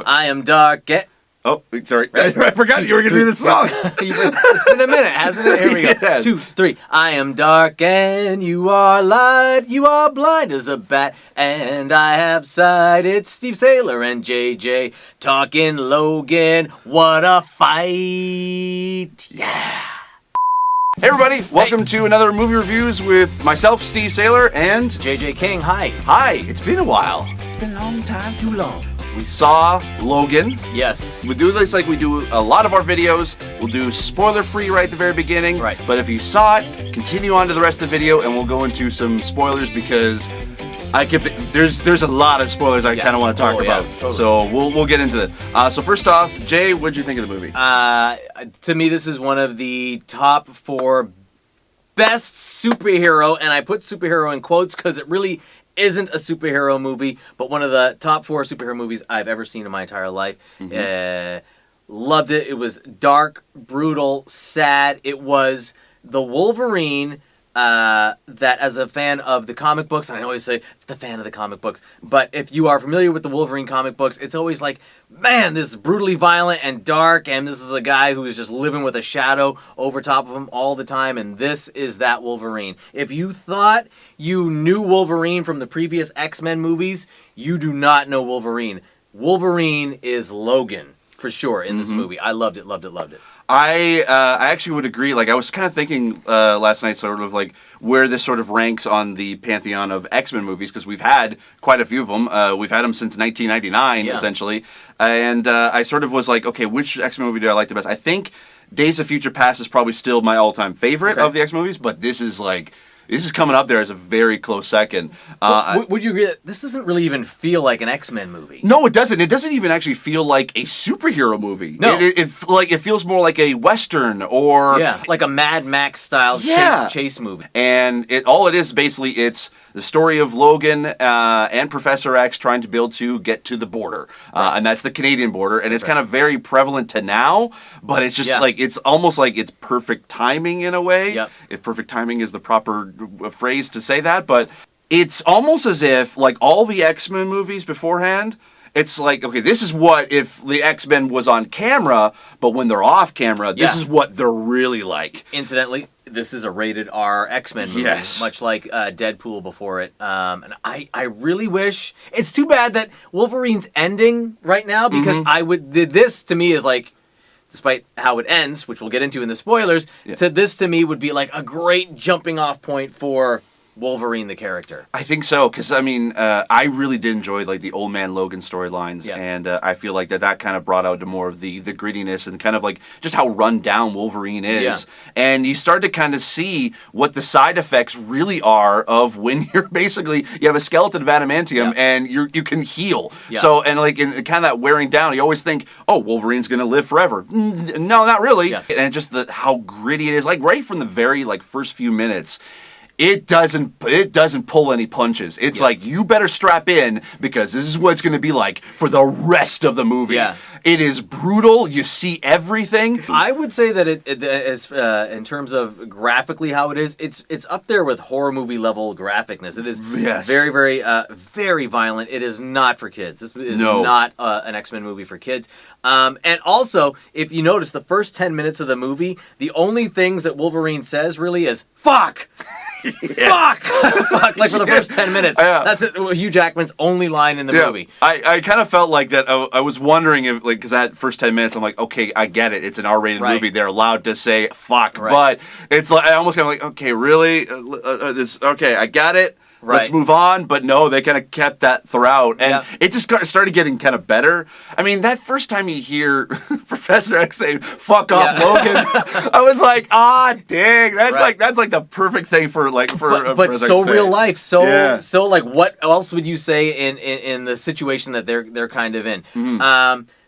I am dark. Oh, sorry. I forgot you were going to do the song. It's been a minute, hasn't it? Here we go. Yes. 2, 3. I am dark and you are light. You are blind as a bat and I have sight. It's Steve Saylor and JJ talking Logan. What a fight. Yeah. Hey everybody, welcome to another Movie Reviews with myself, Steve Saylor, and JJ King, hi. Hi, it's been a while. It's been a long time, too long. We saw Logan. Yes. We do this like we do a lot of our videos. We'll do spoiler-free right at the very beginning. Right. But if you saw it, continue on to the rest of the video and we'll go into some spoilers because there's a lot of spoilers I kind of want to talk about. Totally. So we'll get into that. So first off, Jay, what did you think of the movie? To me, this is one of the top 4 best superhero, and I put superhero in quotes because it really isn't a superhero movie, but one of the top 4 superhero movies I've ever seen in my entire life. Loved it. It was dark, brutal, sad. It was the Wolverine that, as a fan of the comic books, and I always say the fan of the comic books, but if you are familiar with the Wolverine comic books, it's always like, man, this is brutally violent and dark, and this is a guy who is just living with a shadow over top of him all the time, and this is that Wolverine. If you thought you knew Wolverine from the previous X-Men movies, you do not know Wolverine. Wolverine is Logan, for sure, in this movie. I loved it, loved it, loved it. I actually would agree. Like, I was kind of thinking last night, sort of like where this sort of ranks on the pantheon of X-Men movies, because we've had quite a few of them. We've had them since 1999, essentially. And I sort of was like, okay, which X-Men movie do I like the best? I think Days of Future Past is probably still my all-time favorite of the X-Men movies, but this is coming up there as a very close second. Would you agree that this doesn't really even feel like an X-Men movie? No, it doesn't. It doesn't even actually feel like a superhero movie. No. It feels more like a Western or... Yeah, like a Mad Max style chase movie. And all it is, basically, it's the story of Logan and Professor X trying to build to get to the border. And that's the Canadian border. And it's kind of very prevalent to now, but it's just like, it's almost like it's perfect timing in a way. Yep. If perfect timing is the proper phrase to say that, but it's almost as if, like all the X-Men movies beforehand, it's like, okay, this is what if the X-Men was on camera, but when they're off camera, this is what they're really like. Incidentally, this is a rated R X-Men movie, much like Deadpool before it. And I really wish... It's too bad that Wolverine's ending right now, because this to me is like, despite how it ends, which we'll get into in the spoilers, this to me would be like a great jumping off point for Wolverine the character. I think so, because I mean, I really did enjoy like the Old Man Logan storylines, and I feel like that kind of brought out to more of the grittiness and kind of like just how run down Wolverine is, and you start to kind of see what the side effects really are of when you're basically you have a skeleton of adamantium and you can heal. So and like in kind of that wearing down, you always think, oh, Wolverine's gonna live forever. No, not really. And just how gritty it is, like right from the very like first few minutes. It doesn't pull any punches. It's like, you better strap in because this is what it's going to be like for the rest of the movie. It is brutal. You see everything. I would say that it is, in terms of graphically how it is, it's up there with horror movie level graphicness. It is very, very, very violent. It is not for kids. This is not an X-Men movie for kids. And also, if you notice, the first 10 minutes of the movie, the only things that Wolverine says really is, fuck! Fuck! Fuck! Like for the first 10 minutes. That's it. Hugh Jackman's only line in the movie. I kind of felt like that. I was wondering if, like, because that first 10 minutes, I'm like, okay, I get it. It's an R-rated movie. They're allowed to say fuck. But it's like, I almost kind of like, okay, really? Okay, I got it. Let's move on. But no, they kind of kept that throughout. And it just started getting kind of better. I mean, that first time you hear Professor X say, fuck off, Logan, I was like, dang. That's like the perfect thing for But so real life. So like, what else would you say in the situation that they're kind of in?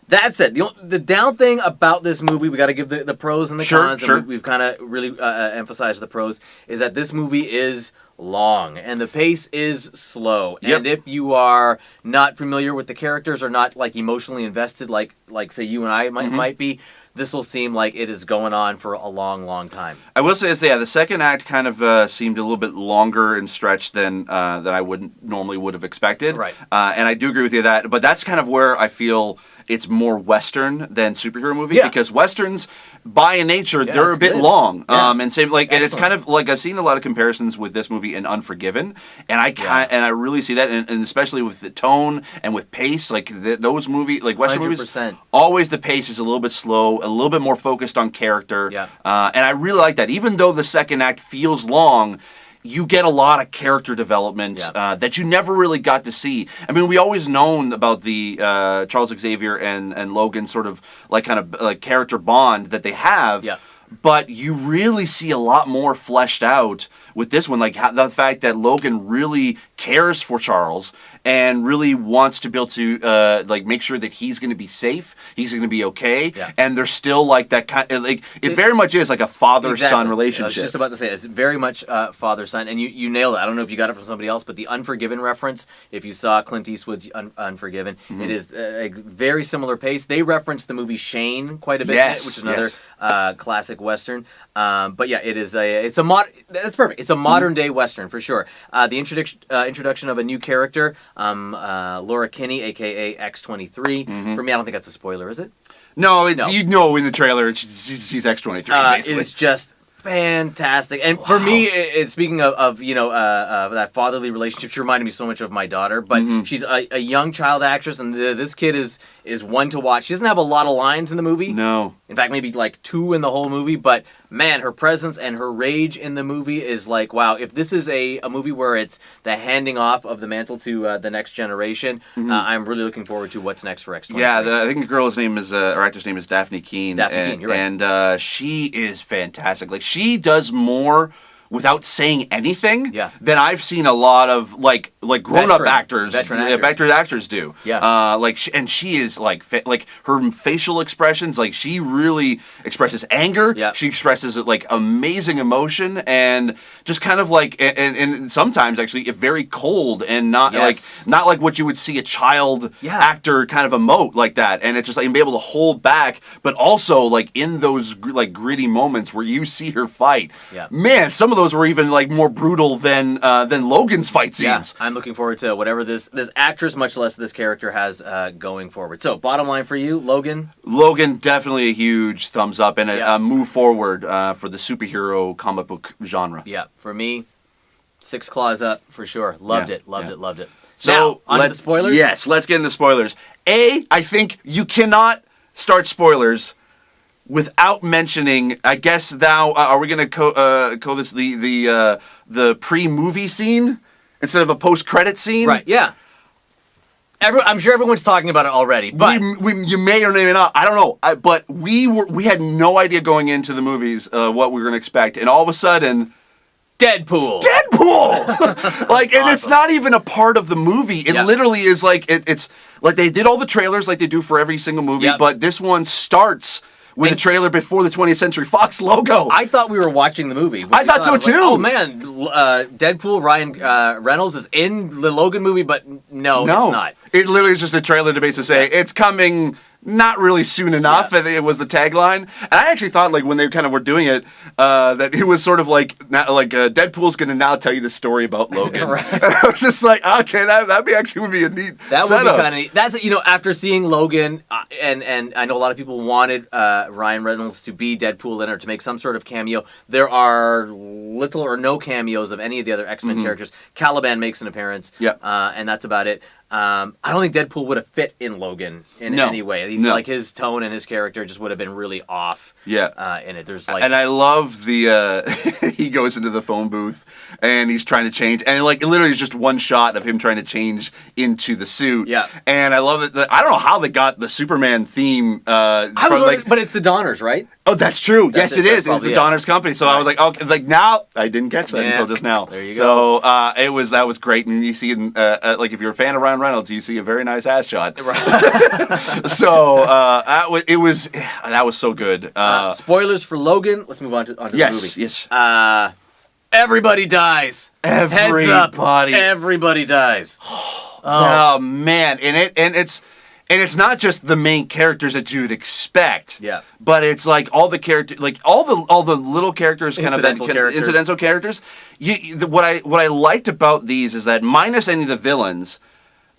That's it. The down thing about this movie, we got to give the pros and the cons. And we've kind of really emphasized the pros, is that this movie is long, and the pace is slow. Yep. And if you are not familiar with the characters or not like emotionally invested, like say you and I might be, this will seem like it is going on for a long time. I will say this, yeah, the second act kind of seemed a little bit longer and stretched than I normally would have expected. Right. And I do agree with you that, but that's kind of where I feel it's more Western than superhero movies, because Westerns, by nature, they're a bit good. long. Yeah. And same and it's kind of like I've seen a lot of comparisons with this movie and Unforgiven, and I really see that, and especially with the tone and with pace, like those movies, like Western 100%. movies, always the pace is a little bit slow, a little bit more focused on character. Yeah. And I really like that. Even though the second act feels long, you get a lot of character development that you never really got to see. I mean, we always known about the Charles Xavier and Logan sort of like character bond that they have. Yeah. But you really see a lot more fleshed out with this one, like the fact that Logan really cares for Charles and really wants to be able to make sure that he's going to be safe, he's going to be okay, and there's still like that kind of, like it very much is like a father-son relationship. I was just about to say it's very much father-son, and you nailed it. I don't know if you got it from somebody else, but the Unforgiven reference, if you saw Clint Eastwood's Unforgiven, it is a very similar pace. They reference the movie Shane quite a bit, in it, which is another classic Western. But yeah, that's perfect. It's a modern day Western for sure. The introduction of a new character, Laura Kinney, aka X-23. For me, I don't think that's a spoiler, is it? No, it's you know in the trailer she's X-23. It's just fantastic. And for me, it's speaking of that fatherly relationship, she reminded me so much of my daughter. But she's a young child actress, and this kid is one to watch. She doesn't have a lot of lines in the movie. No. In fact, maybe like 2 in the whole movie. But man, her presence and her rage in the movie is like, wow. If this is a movie where it's the handing off of the mantle to the next generation, I'm really looking forward to what's next for X-23. Yeah, I think the girl's name is, or actress name is Daphne Keane. Daphne Keane, you're right. And she is fantastic. Like, she does more without saying anything than I've seen a lot of like grown-up veteran actors do. Yeah. And she is like her facial expressions, like she really expresses anger. Yeah. She expresses like amazing emotion and just kind of like and sometimes actually very cold and not like what you would see a child actor kind of emote like that. And it's just like and be able to hold back, but also like in those like gritty moments where you see her fight. Yeah. Man, some of those were even like more brutal than Logan's fight scenes. Yeah, I'm looking forward to whatever this actress, much less this character, has going forward. So, bottom line for you, Logan? Logan, definitely a huge thumbs up and a move forward for the superhero comic book genre. Yeah, for me, 6 claws up for sure. Loved it. So, now, on to the spoilers? Yes, let's get into spoilers. I think you cannot start spoilers without mentioning, I guess are we going to call this the pre-movie scene instead of a post-credit scene? Right, yeah. I'm sure everyone's talking about it already, but you may or may not. I don't know. But we had no idea going into the movies what we were going to expect, and all of a sudden, Deadpool! Like, and it's not even a part of the movie. It literally is like it's like they did all the trailers like they do for every single movie, but this one starts with a trailer before the 20th Century Fox logo. I thought we were watching the movie. I thought so too. Like, oh man, Deadpool, Ryan Reynolds is in the Logan movie, but no, it's not. It literally is just a trailer to basically say it's coming not really soon enough, and it was the tagline. And I actually thought, like, when they kind of were doing it, that it was sort of like Deadpool's going to now tell you the story about Logan. Right. I was just like, okay, that would be a neat That setup. would be kind of neat. That's, after seeing Logan, and I know a lot of people wanted Ryan Reynolds to be Deadpool in or to make some sort of cameo. There are little or no cameos of any of the other X-Men characters. Caliban makes an appearance, and that's about it. I don't think Deadpool would have fit in Logan in any way. Like his tone and his character just would have been really off. In it. There's like, and I love the he goes into the phone booth and he's trying to change, and like literally it's just one shot of him trying to change into the suit. And I love it. I don't know how they got the Superman theme. But it's the Donners, right? Oh, that's true. Yes, it is. It's the it. Donner's company. So I was like, okay, like now I didn't catch that until just now. There you go. So that was great, and you see, like if you're a fan of Ryan Reynolds, you see a very nice ass shot. Right. So that was so good. Spoilers for Logan. Let's move on to the movie. Yes. Everybody dies. Heads up. Everybody dies. Oh man, and it's not just the main characters that you'd expect. Yeah. But it's like all the characters, like all the little characters, incidental characters. What I liked about these is that minus any of the villains,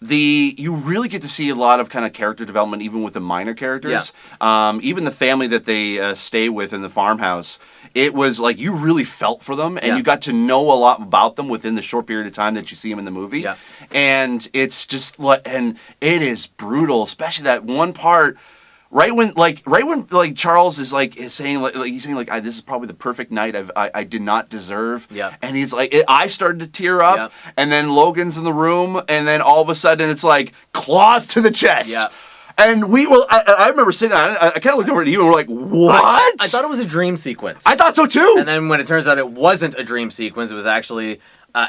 you really get to see a lot of kind of character development even with the minor characters. Yeah. Even the family that they stay with in the farmhouse. It was like you really felt for them, and you got to know a lot about them within the short period of time that you see them in the movie. Yeah. And it's just and it is brutal, especially that one part right when Charles is saying this is probably the perfect night I did not deserve. Yeah. And he's like, I started to tear up. Yeah. And then Logan's in the room, and then all of a sudden it's like claws to the chest. Yeah. And I remember sitting down, I kind of looked over at you and we're like, what? I thought it was a dream sequence. I thought so too. And then when it turns out it wasn't a dream sequence, it was actually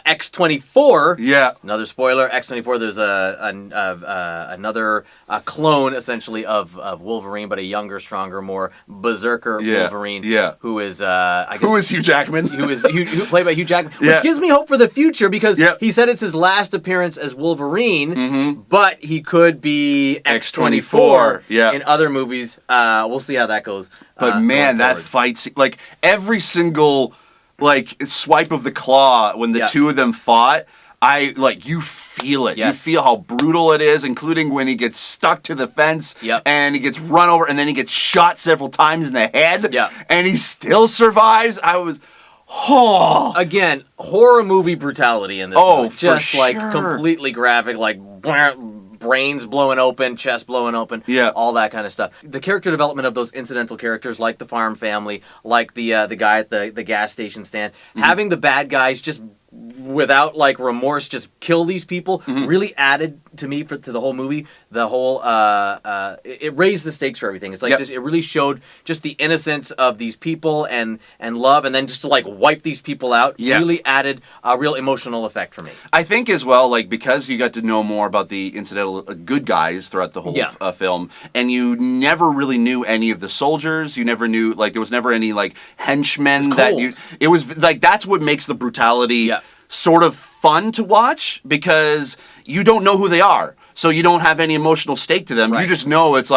X-24. Yeah. Another spoiler, X-24, there's another clone, essentially, of Wolverine, but a younger, stronger, more berserker Wolverine. Yeah. Who is, who is Hugh Jackman? who played by Hugh Jackman. Which gives me hope for the future, because he said it's his last appearance as Wolverine, but he could be X-24 in other movies. We'll see how that goes. But man, that fight scene, like every single swipe of the claw when the two of them fought, you feel it. Yes. You feel how brutal it is, including when he gets stuck to the fence and he gets run over and then he gets shot several times in the head and he still survives. Again, horror movie brutality in this movie. Just completely graphic, brains blowing open, chest blowing open, all that kind of stuff. The character development of those incidental characters, like the farm family, like the guy at the gas station stand, having the bad guys just without remorse just kill these people really added to me to the whole movie. The whole it raised the stakes for everything. It's just, it really showed just the innocence of these people and love, and then just to wipe these people out really added a real emotional effect for me. I think as well, because you got to know more about the incidental good guys throughout the whole film, and you never really knew any of the soldiers. You never knew there was never any henchmen it was that's what makes the brutality sort of fun to watch, because you don't know who they are. So you don't have any emotional stake to them. Right. You just know it's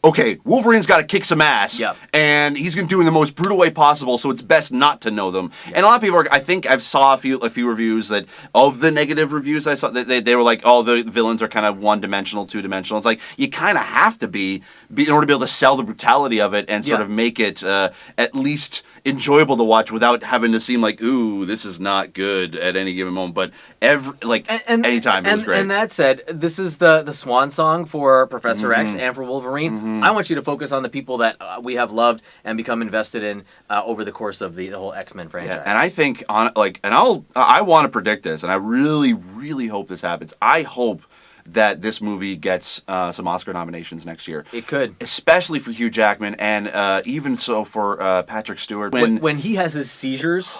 okay, Wolverine's got to kick some ass, and he's going to do it in the most brutal way possible, so it's best not to know them. And a lot of people I think I've saw a few reviews that, of the negative reviews I saw, they were like, oh, the villains are kind of one-dimensional, two-dimensional. It's you kind of have to be in order to be able to sell the brutality of it and sort of make it at least enjoyable to watch without having to seem ooh, this is not good at any given moment. But anytime it was great. And that said, this is the swan song for Professor X and for Wolverine. I want you to focus on the people that we have loved and become invested in over the course of the whole X-Men franchise. Yeah, and I think I want to predict this, and I really, really hope this happens. I hope that this movie gets some Oscar nominations next year. It could. Especially for Hugh Jackman, and even so for Patrick Stewart. When he has his seizures,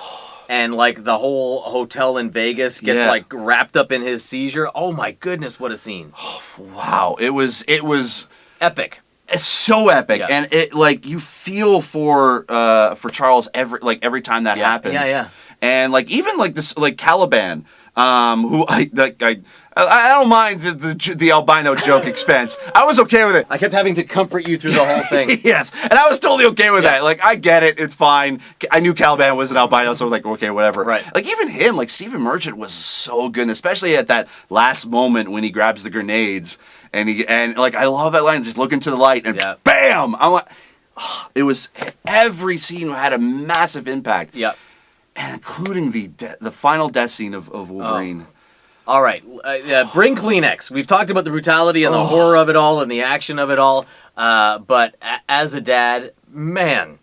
and the whole hotel in Vegas gets wrapped up in his seizure. Oh my goodness, what a scene. Wow. It was epic. It's so epic, and it you feel for Charles every time that happens. Yeah. And even this Caliban, who I don't mind the albino joke expense. I was okay with it. I kept having to comfort you through the whole thing. Yes, and I was totally okay with that. I get it. It's fine. I knew Caliban was an albino, so I was okay, whatever. Right. Even him, Stephen Merchant was so good, and especially at that last moment when he grabs the grenades, and I love that line, just look into the light, and bam! I'm it was, every scene had a massive impact. Yep. And including the final death scene of Wolverine. All right, bring Kleenex. We've talked about the brutality and the horror of it all and the action of it all, but as a dad, man,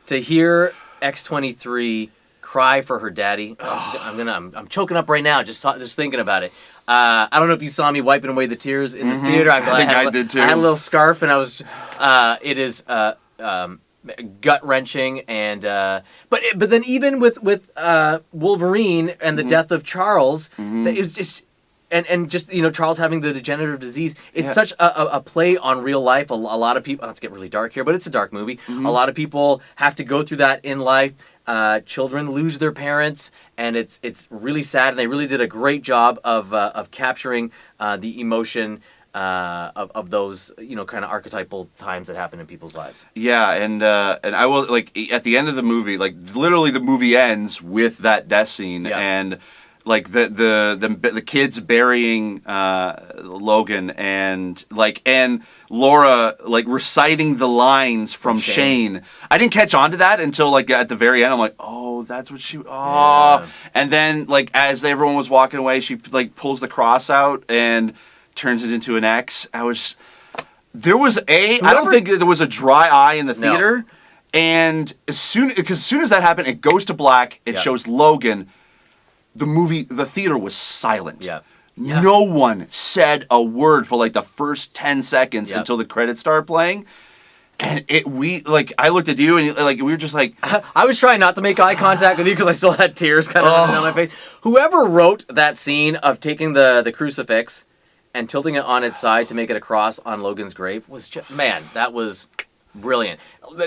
to hear X-23 cry for her daddy, I'm choking up right now just thinking about it. I don't know if you saw me wiping away the tears in the theater. I think I did too. I had a little scarf, and I was. It is gut-wrenching, and but then even with Wolverine and the death of Charles, it was just and just Charles having the degenerative disease, it's such a play on real life. A lot of people, let's get really dark here, but it's a dark movie. A lot of people have to go through that in life. children lose their parents, and it's really sad. And they really did a great job of capturing the emotion of those kind of archetypal times that happen in people's lives. Yeah, and I will at the end of the movie, literally the movie ends with that death scene, and the kids burying Logan and Laura reciting the lines from Shane. I didn't catch on to that until at the very end. I'm like, oh, that's what she. Oh, yeah. And then as everyone was walking away, she pulls the cross out and turns it into an X. I don't think there was a dry eye in the theater. No. And as soon as that happened, it goes to black. It shows Logan. The theater was silent. Yeah. No one said a word for the first 10 seconds until the credits started playing. And I looked at you and we were just like... I was trying not to make eye contact with you because I still had tears kind of running down my face. Whoever wrote that scene of taking the crucifix and tilting it on its side to make it a cross on Logan's grave was just... Man, that was brilliant.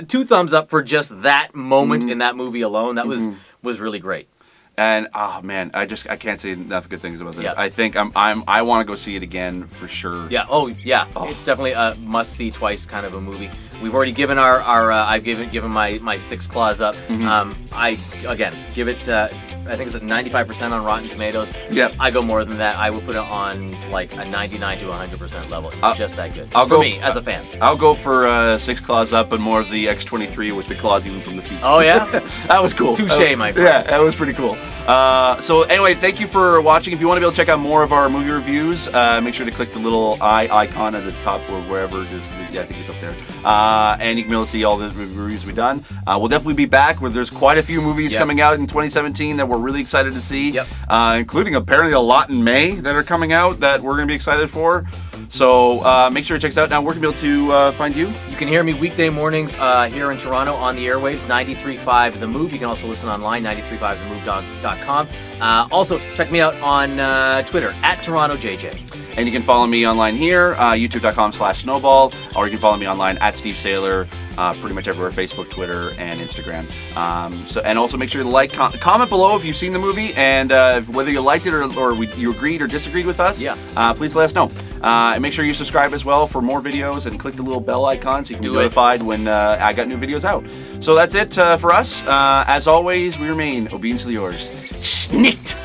2 thumbs up for just that moment in that movie alone. That was really great. And oh man, I can't say enough good things about this. Yeah. I think I want to go see it again for sure. Yeah. Oh yeah. Oh. It's definitely a must see twice kind of a movie. We've already given our I've given my 6 claws up. I again give it. I think it's at 95% on Rotten Tomatoes. Yep. I go more than that. I would put it on a 99 to 100% level. It's just that good. For me, as a fan. I'll go for 6 claws up and more of the X-23 with the claws even from the feet. Oh, yeah? That was cool. Touche, my friend. Yeah, that was pretty cool. So anyway, thank you for watching. If you want to be able to check out more of our movie reviews, make sure to click the little eye icon at the top or wherever it is. Yeah, I think it's up there. And you can be able to see all the reviews we've done. We'll definitely be back where there's quite a few movies coming out in 2017 that we're really excited to see, including apparently a lot in May that are coming out that we're going to be excited for. So make sure to check us out. Now, where can we be able to find you? You can hear me weekday mornings here in Toronto on the airwaves, 93.5 The Move. You can also listen online, 93.5themove.com. Also, check me out on Twitter, @TorontoJJ. And you can follow me online here, youtube.com/snowball, or you can follow me online @Steve Saylor, pretty much everywhere, Facebook, Twitter, and Instagram. And also make sure to comment below if you've seen the movie, and whether you liked it or you agreed or disagreed with us. Please let us know. And make sure you subscribe as well for more videos, and click the little bell icon so you can be notified when I got new videos out. So that's it for us. As always, we remain obediently yours. Snicked!